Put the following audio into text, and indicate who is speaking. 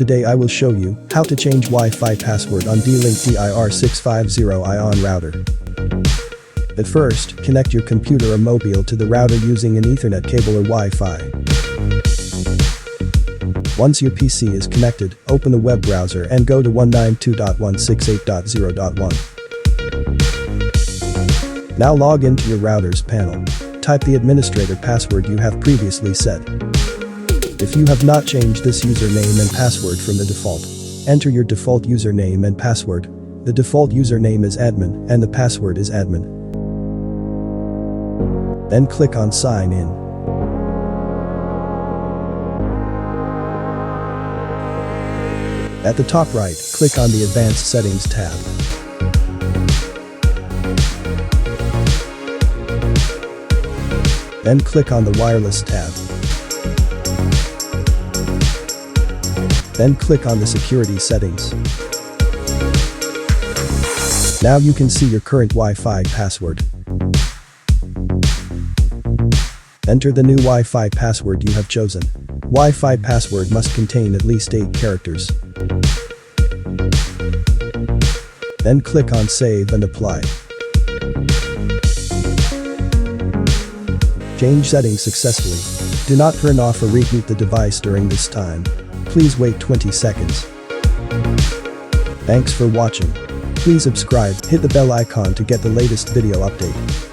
Speaker 1: Today I will show you how to change Wi-Fi password on D-Link DIR650 ION router. At first, connect your computer or mobile to the router using an Ethernet cable or Wi-Fi. Once your PC is connected, open the web browser and go to 192.168.0.1. Now log into your router's panel. Type the administrator password you have previously set. If you have not changed this username and password from the default, enter your default username and password. The default username is admin and the password is admin. Then click on Sign In. At the top right, click on the Advanced Settings tab. Then click on the Wireless tab. Then click on the Security settings. Now you can see your current Wi-Fi password. Enter the new Wi-Fi password you have chosen. Wi-Fi password must contain at least 8 characters. Then click on Save and Apply. Change settings successfully. Do not turn off or reboot the device during this time. Please wait 20 seconds. Thanks for watching. Please subscribe, hit the bell icon to get the latest video update.